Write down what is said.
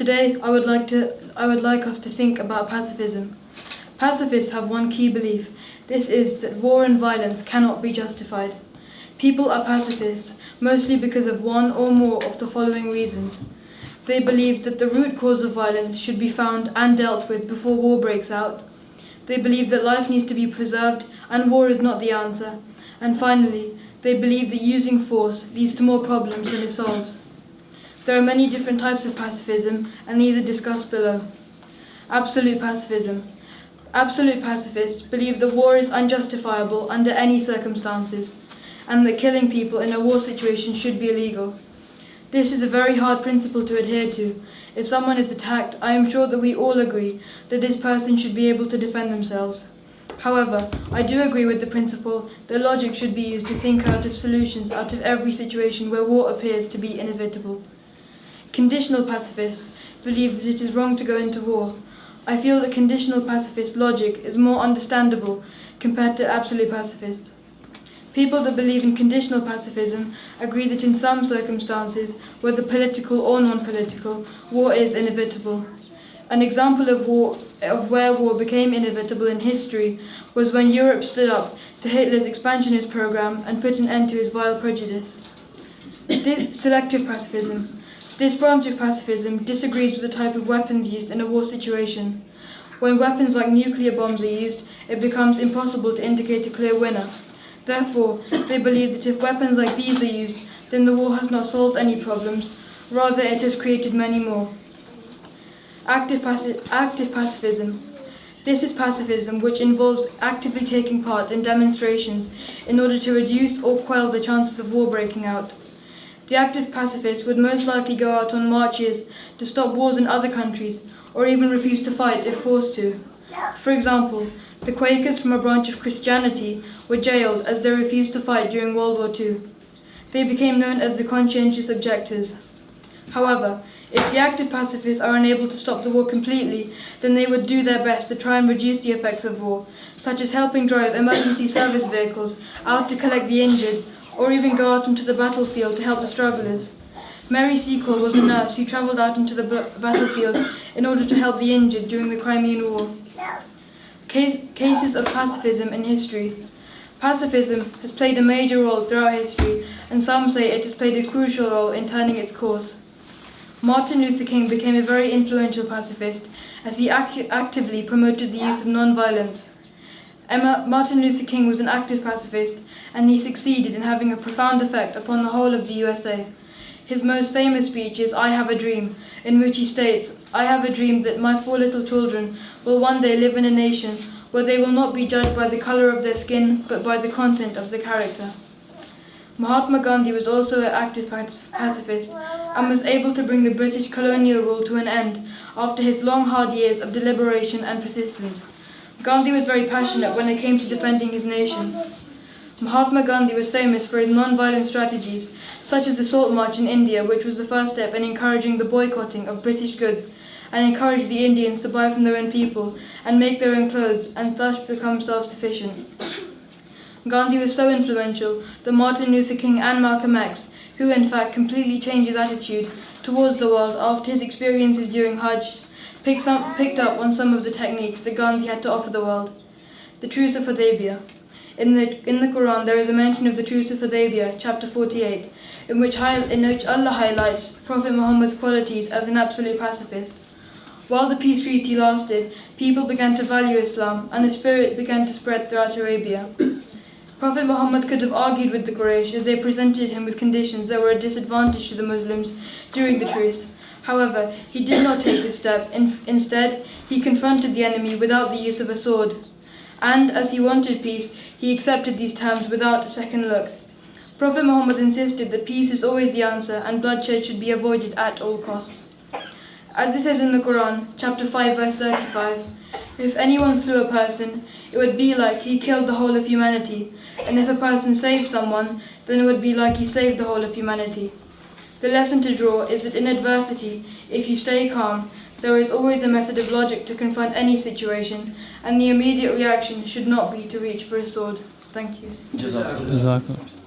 Today, I would like us to think about pacifism. Pacifists have one key belief. This is that war and violence cannot be justified. People are pacifists mostly because of one or more of the following reasons. They believe that the root cause of violence should be found and dealt with before war breaks out. They believe that life needs to be preserved and war is not the answer. And finally, they believe that using force leads to more problems than it solves. There are many different types of pacifism, and these are discussed below. Absolute pacifism. Absolute pacifists believe that war is unjustifiable under any circumstances, and that killing people in a war situation should be illegal. This is a very hard principle to adhere to. If someone is attacked, I am sure that we all agree that this person should be able to defend themselves. However, I do agree with the principle that logic should be used to think out of solutions out of every situation where war appears to be inevitable. Conditional pacifists believe that it is wrong to go into war. I feel that conditional pacifist logic is more understandable compared to absolute pacifists. People that believe in conditional pacifism agree that in some circumstances, whether political or non-political, war is inevitable. An example of where war became inevitable in history was when Europe stood up to Hitler's expansionist program and put an end to his vile prejudice. Selective pacifism. This branch of pacifism disagrees with the type of weapons used in a war situation. When weapons like nuclear bombs are used, it becomes impossible to indicate a clear winner. Therefore, they believe that if weapons like these are used, then the war has not solved any problems, rather it has created many more. Active pacifism. This is pacifism which involves actively taking part in demonstrations in order to reduce or quell the chances of war breaking out. The active pacifist would most likely go out on marches to stop wars in other countries, or even refuse to fight if forced to. For example, the Quakers from a branch of Christianity were jailed as they refused to fight during World War II. They became known as the conscientious objectors. However, if the active pacifists are unable to stop the war completely, then they would do their best to try and reduce the effects of war, such as helping drive emergency service vehicles out to collect the injured, or even go out into the battlefield to help the strugglers. Mary Seacole was a nurse who travelled out into the battlefield in order to help the injured during the Crimean War. Cases of pacifism in history. Pacifism has played a major role throughout history, and some say it has played a crucial role in turning its course. Martin Luther King became a very influential pacifist as he actively promoted the use of non-violence. Martin Luther King was an active pacifist, and he succeeded in having a profound effect upon the whole of the USA. His most famous speech is "I Have a Dream," in which he states, "I have a dream that my 4 little children will one day live in a nation where they will not be judged by the color of their skin, but by the content of their character." Mahatma Gandhi was also an active pacifist and was able to bring the British colonial rule to an end after his long, hard years of deliberation and persistence. Gandhi was very passionate when it came to defending his nation. Mahatma Gandhi was famous for his non-violent strategies, such as the Salt March in India, which was the first step in encouraging the boycotting of British goods, and encouraged the Indians to buy from their own people and make their own clothes, and thus become self-sufficient. Gandhi was so influential that Martin Luther King and Malcolm X, who in fact completely changed his attitude towards the world after his experiences during Hajj, picked up on some of the techniques that Gandhi had to offer the world. The Truce of Hudaybiyah. In the Quran, there is a mention of the Truce of Hudaybiyah, chapter 48, in which Allah highlights Prophet Muhammad's qualities as an absolute pacifist. While the peace treaty lasted, people began to value Islam, and the spirit began to spread throughout Arabia. Prophet Muhammad could have argued with the Quraysh as they presented him with conditions that were a disadvantage to the Muslims during the truce. However, he did not take this step. Instead, he confronted the enemy without the use of a sword. And as he wanted peace, he accepted these terms without a second look. Prophet Muhammad insisted that peace is always the answer and bloodshed should be avoided at all costs. As it says in the Quran, chapter 5, verse 35, "If anyone slew a person, it would be like he killed the whole of humanity, and if a person saved someone, then it would be like he saved the whole of humanity." The lesson to draw is that in adversity, if you stay calm, there is always a method of logic to confront any situation, and the immediate reaction should not be to reach for a sword. Thank you. Jazakallah.